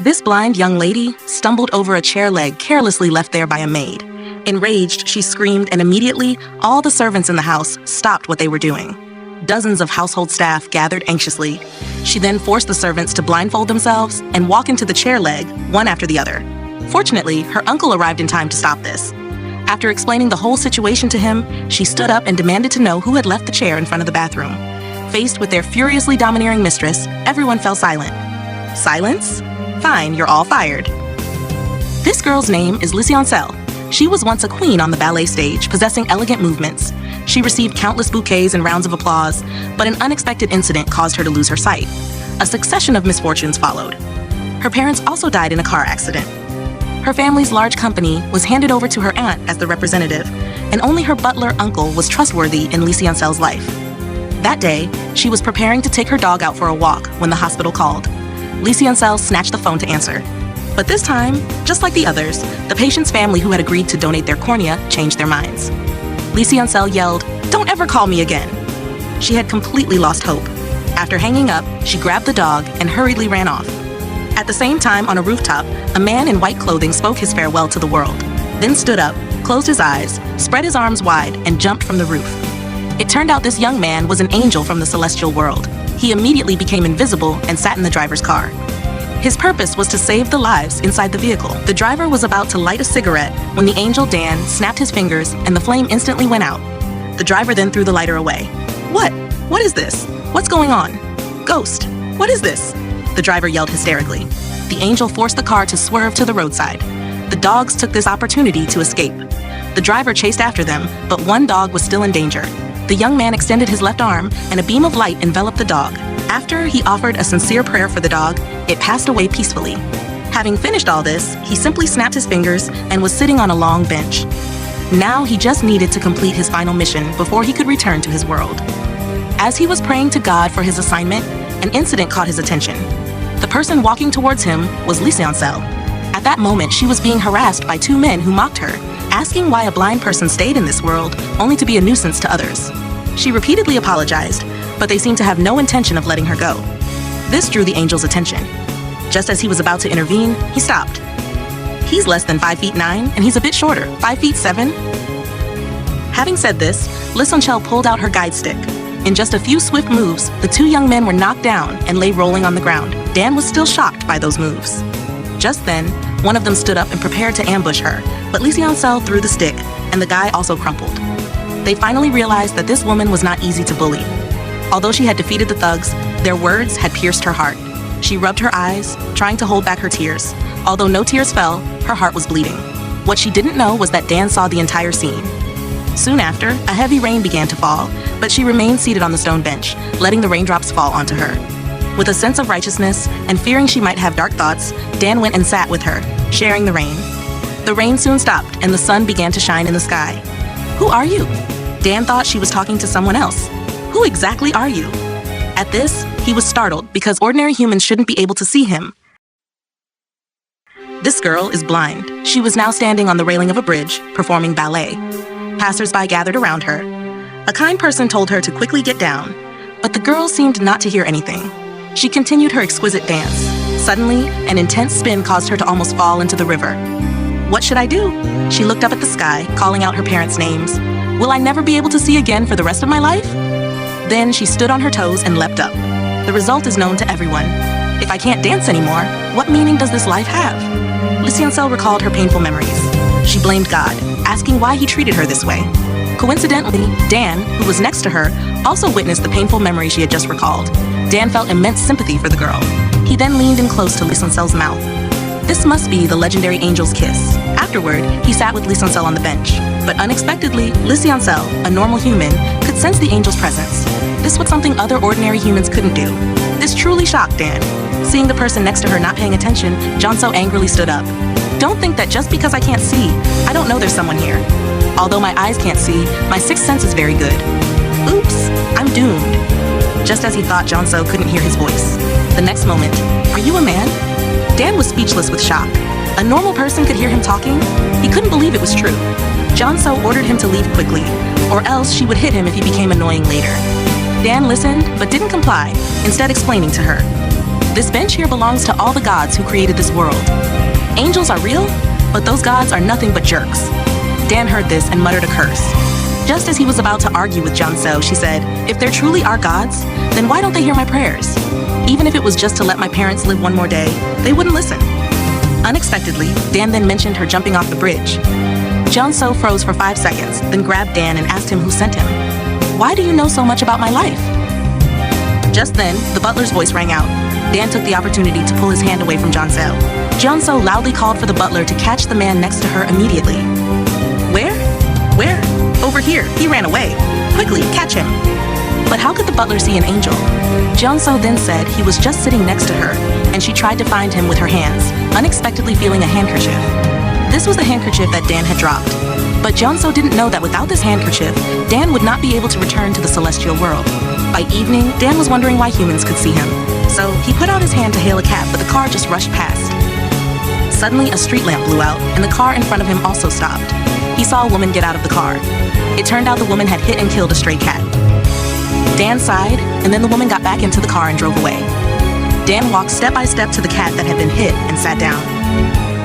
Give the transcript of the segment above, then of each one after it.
This blind young lady stumbled over a chair leg carelessly left there by a maid. Enraged, she screamed, and immediately, all the servants in the house stopped what they were doing. Dozens of household staff gathered anxiously. She then forced the servants to blindfold themselves and walk into the chair leg, one after the other. Fortunately, her uncle arrived in time to stop this. After explaining the whole situation to him, she stood up and demanded to know who had left the chair in front of the bathroom. Faced with their furiously domineering mistress, everyone fell silent. Silence? Fine, you're all fired. This girl's name is ANGELL. She was once a queen on the ballet stage, possessing elegant movements. She received countless bouquets and rounds of applause, but an unexpected incident caused her to lose her sight. A succession of misfortunes followed. Her parents also died in a car accident. Her family's large company was handed over to her aunt as the representative, and only her butler uncle was trustworthy in ANGELL's life. That day, she was preparing to take her dog out for a walk when the hospital called. ANGELL snatched the phone to answer. But this time, just like the others, the patient's family who had agreed to donate their cornea changed their minds. ANGELL yelled, "Don't ever call me again!" She had completely lost hope. After hanging up, she grabbed the dog and hurriedly ran off. At the same time, on a rooftop, a man in white clothing spoke his farewell to the world, then stood up, closed his eyes, spread his arms wide, and jumped from the roof. It turned out this young man was an angel from the celestial world. He immediately became invisible and sat in the driver's car. His purpose was to save the lives inside the vehicle. The driver was about to light a cigarette when the angel Dan snapped his fingers and the flame instantly went out. The driver then threw the lighter away. "What? What is this? What's going on? Ghost, what is this?" The driver yelled hysterically. The angel forced the car to swerve to the roadside. The dogs took this opportunity to escape. The driver chased after them, but one dog was still in danger. The young man extended his left arm, and a beam of light enveloped the dog. After he offered a sincere prayer for the dog, it passed away peacefully. Having finished all this, he simply snapped his fingers and was sitting on a long bench. Now he just needed to complete his final mission before he could return to his world. As he was praying to God for his assignment, an incident caught his attention. The person walking towards him was ANGELL. At that moment, she was being harassed by two men who mocked her, asking why a blind person stayed in this world only to be a nuisance to others. She repeatedly apologized, but they seemed to have no intention of letting her go. This drew the angel's attention. Just as he was about to intervene, he stopped. He's less than 5'9", and he's a bit shorter, 5'7". Having said this, ANGELL pulled out her guide stick. In just a few swift moves, the two young men were knocked down and lay rolling on the ground. Dan was still shocked by those moves. Just then, one of them stood up and prepared to ambush her, but ANGELL threw the stick, and the guy also crumpled. They finally realized that this woman was not easy to bully. Although she had defeated the thugs, their words had pierced her heart. She rubbed her eyes, trying to hold back her tears. Although no tears fell, her heart was bleeding. What she didn't know was that Dan saw the entire scene. Soon after, a heavy rain began to fall, but she remained seated on the stone bench, letting the raindrops fall onto her. With a sense of righteousness and fearing she might have dark thoughts, Dan went and sat with her, sharing the rain. The rain soon stopped, and the sun began to shine in the sky. "Who are you?" Dan thought she was talking to someone else. "Who exactly are you?" At this, he was startled because ordinary humans shouldn't be able to see him. This girl is blind. She was now standing on the railing of a bridge, performing ballet. Passers-by gathered around her. A kind person told her to quickly get down, but the girl seemed not to hear anything. She continued her exquisite dance. Suddenly, an intense spin caused her to almost fall into the river. "What should I do?" She looked up at the sky, calling out her parents' names. "Will I never be able to see again for the rest of my life?" Then she stood on her toes and leapt up. The result is known to everyone. If I can't dance anymore, what meaning does this life have? ANGELL recalled her painful memories. She blamed God, asking why he treated her this way. Coincidentally, Dan, who was next to her, also witnessed the painful memory she had just recalled. Dan felt immense sympathy for the girl. He then leaned in close to ANGELL's mouth. This must be the legendary angel's kiss. Afterward, he sat with ANGELL on the bench. But unexpectedly, ANGELL, a normal human, could sense the angel's presence. This was something other ordinary humans couldn't do. This truly shocked Dan. Seeing the person next to her not paying attention, Jonso angrily stood up. "Don't think that just because I can't see, I don't know there's someone here. Although my eyes can't see, my sixth sense is very good. Oops, I'm doomed." Just as he thought Jonso couldn't hear his voice. The next moment, "Are you a man?" Dan was speechless with shock. A normal person could hear him talking? He couldn't believe it was true. Jonso ordered him to leave quickly, or else she would hit him if he became annoying later. Dan listened, but didn't comply, instead explaining to her. This bench here belongs to all the gods who created this world. Angels are real, but those gods are nothing but jerks. Dan heard this and muttered a curse. Just as he was about to argue with Jeonso, she said, "If there truly are gods, then why don't they hear my prayers? Even if it was just to let my parents live one more day, they wouldn't listen." Unexpectedly, Dan then mentioned her jumping off the bridge. Jeonso froze for 5 seconds, then grabbed Dan and asked him who sent him. "Why do you know so much about my life?" Just then, the butler's voice rang out. Dan took the opportunity to pull his hand away from Jeonso. Jeonso loudly called for the butler to catch the man next to her immediately. "Where? Where?" "Over here. He ran away. Quickly, catch him." But how could the butler see an angel? Jeonso then said he was just sitting next to her, and she tried to find him with her hands, unexpectedly feeling a handkerchief. This was the handkerchief that Dan had dropped. But Jeonso didn't know that without this handkerchief, Dan would not be able to return to the celestial world. By evening, Dan was wondering why humans could see him. So he put out his hand to hail a cab, but the car just rushed past. Suddenly, a street lamp blew out, and the car in front of him also stopped. He saw a woman get out of the car. It turned out the woman had hit and killed a stray cat. Dan sighed, and then the woman got back into the car and drove away. Dan walked step by step to the cat that had been hit and sat down.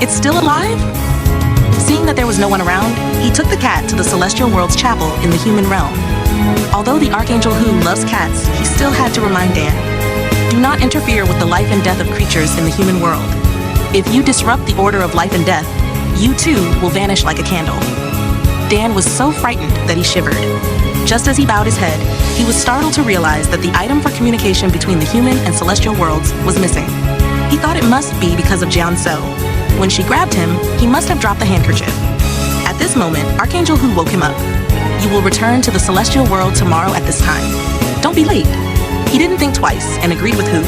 "It's still alive?" Seeing that there was no one around, he took the cat to the celestial world's chapel in the human realm. Although the Archangel Hu loves cats, he still had to remind Dan, "Do not interfere with the life and death of creatures in the human world. If you disrupt the order of life and death, you too will vanish like a candle." Dan was so frightened that he shivered. Just as he bowed his head, he was startled to realize that the item for communication between the human and celestial worlds was missing. He thought it must be because of Jeonso. When she grabbed him, he must have dropped the handkerchief. At this moment, Archangel Hu woke him up. "You will return to the celestial world tomorrow at this time. Don't be late." He didn't think twice and agreed with Hu.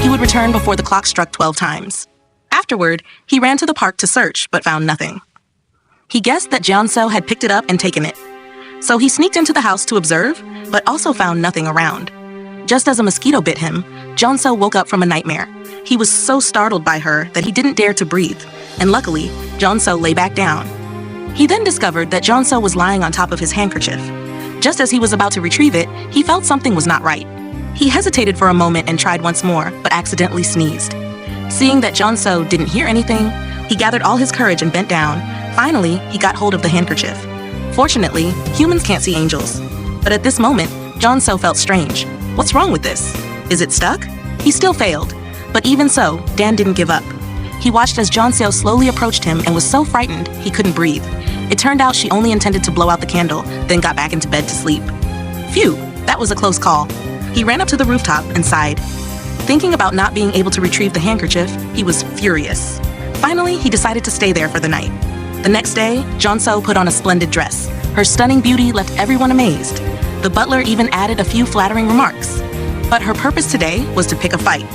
He would return before the clock struck 12 times. Afterward, he ran to the park to search, but found nothing. He guessed that Jeonso had picked it up and taken it. So he sneaked into the house to observe, but also found nothing around. Just as a mosquito bit him, Jeonso woke up from a nightmare. He was so startled by her that he didn't dare to breathe, and luckily, Jeonso lay back down. He then discovered that Jeonso was lying on top of his handkerchief. Just as he was about to retrieve it, he felt something was not right. He hesitated for a moment and tried once more, but accidentally sneezed. Seeing that Jeonso didn't hear anything, he gathered all his courage and bent down. Finally, he got hold of the handkerchief. Fortunately, humans can't see angels. But at this moment, Jeonso felt strange. What's wrong with this? Is it stuck? He still failed. But even so, Dan didn't give up. He watched as Jeonso slowly approached him and was so frightened he couldn't breathe. It turned out she only intended to blow out the candle, then got back into bed to sleep. Phew, that was a close call. He ran up to the rooftop and sighed. Thinking about not being able to retrieve the handkerchief, he was furious. Finally, he decided to stay there for the night. The next day, Jeonso put on a splendid dress. Her stunning beauty left everyone amazed. The butler even added a few flattering remarks. But her purpose today was to pick a fight.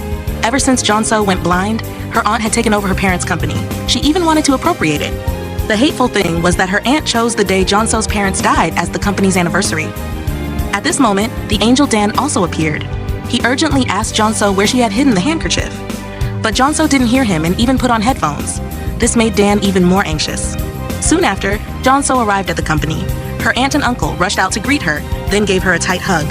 Ever since Jeonso went blind, her aunt had taken over her parents' company. She even wanted to appropriate it. The hateful thing was that her aunt chose the day Jeonso's parents died as the company's anniversary. At this moment, the angel Dan also appeared. He urgently asked Jeonso where she had hidden the handkerchief. But Jeonso didn't hear him and even put on headphones. This made Dan even more anxious. Soon after, Jeonso arrived at the company. Her aunt and uncle rushed out to greet her, then gave her a tight hug.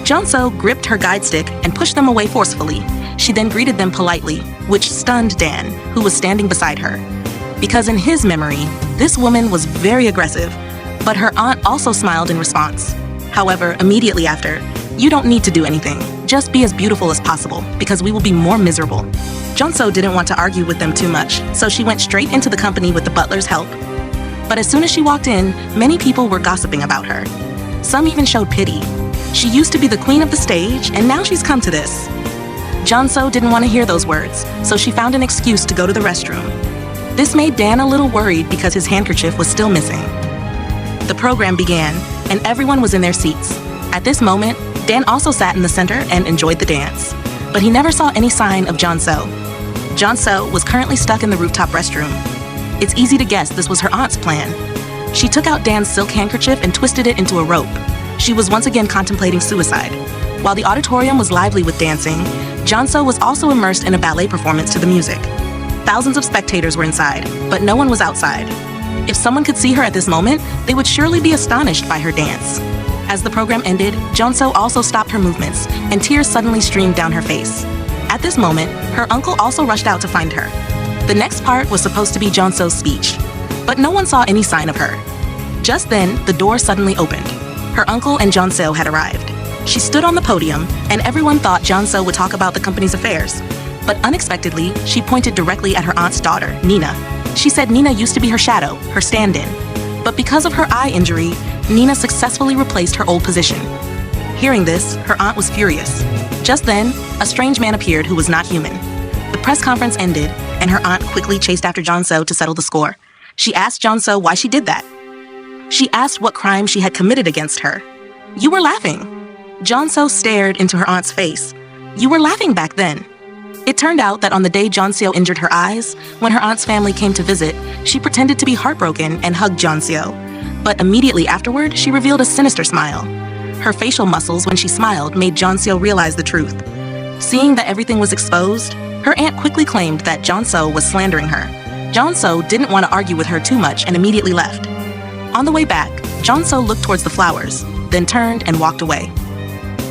Jeonso gripped her guide stick and pushed them away forcefully. She then greeted them politely, which stunned Dan, who was standing beside her. Because in his memory, this woman was very aggressive, but her aunt also smiled in response. However, immediately after, "You don't need to do anything. Just be as beautiful as possible, because we will be more miserable." Jeonso didn't want to argue with them too much, so she went straight into the company with the butler's help. But as soon as she walked in, many people were gossiping about her. Some even showed pity. She used to be the queen of the stage, and now she's come to this. Jeonso didn't want to hear those words, so she found an excuse to go to the restroom. This made Dan a little worried because his handkerchief was still missing. The program began, and everyone was in their seats. At this moment, Dan also sat in the center and enjoyed the dance. But he never saw any sign of Jeonso. Jeonso was currently stuck in the rooftop restroom. It's easy to guess this was her aunt's plan. She took out Dan's silk handkerchief and twisted it into a rope. She was once again contemplating suicide. While the auditorium was lively with dancing, Jeonso was also immersed in a ballet performance to the music. Thousands of spectators were inside, but no one was outside. If someone could see her at this moment, they would surely be astonished by her dance. As the program ended, Jeonso also stopped her movements, and tears suddenly streamed down her face. At this moment, her uncle also rushed out to find her. The next part was supposed to be Jeonso's speech, but no one saw any sign of her. Just then, the door suddenly opened. Her uncle and Jeonso had arrived. She stood on the podium, and everyone thought Jeonso would talk about the company's affairs. But unexpectedly, she pointed directly at her aunt's daughter, Nina. She said Nina used to be her shadow, her stand-in. But because of her eye injury, Nina successfully replaced her old position. Hearing this, her aunt was furious. Just then, a strange man appeared who was not human. The press conference ended, and her aunt quickly chased after Jeonso to settle the score. She asked Jeonso why she did that. She asked what crime she had committed against her. "You were laughing." Jeonso stared into her aunt's face. "You were laughing back then." It turned out that on the day Jeonso injured her eyes, when her aunt's family came to visit, she pretended to be heartbroken and hugged Jeonso. But immediately afterward, she revealed a sinister smile. Her facial muscles when she smiled made Jeonso realize the truth. Seeing that everything was exposed, her aunt quickly claimed that Jeonso was slandering her. Jeonso didn't want to argue with her too much and immediately left. On the way back, Jeonso looked towards the flowers, then turned and walked away.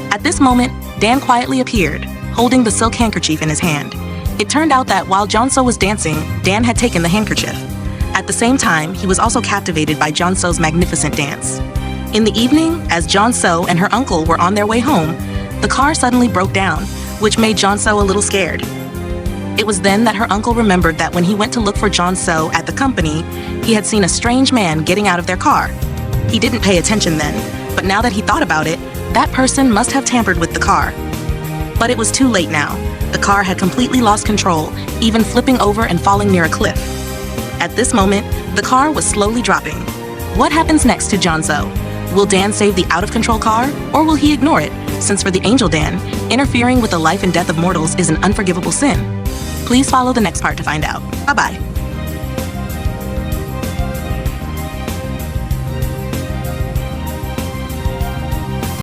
At this moment, Dan quietly appeared, holding the silk handkerchief in his hand. It turned out that while Jeonso was dancing, Dan had taken the handkerchief. At the same time, he was also captivated by Jeonso's magnificent dance. In the evening, as Jeonso and her uncle were on their way home, the car suddenly broke down, which made Jeonso a little scared. It was then that her uncle remembered that when he went to look for Jeonso at the company, he had seen a strange man getting out of their car. He didn't pay attention then, but now that he thought about it, that person must have tampered with the car. But it was too late now. The car had completely lost control, even flipping over and falling near a cliff. At this moment, the car was slowly dropping. What happens next to Jeonso? Will Dan save the out-of-control car, or will he ignore it, since for the angel Dan, interfering with the life and death of mortals is an unforgivable sin? Please follow the next part to find out. Bye-bye.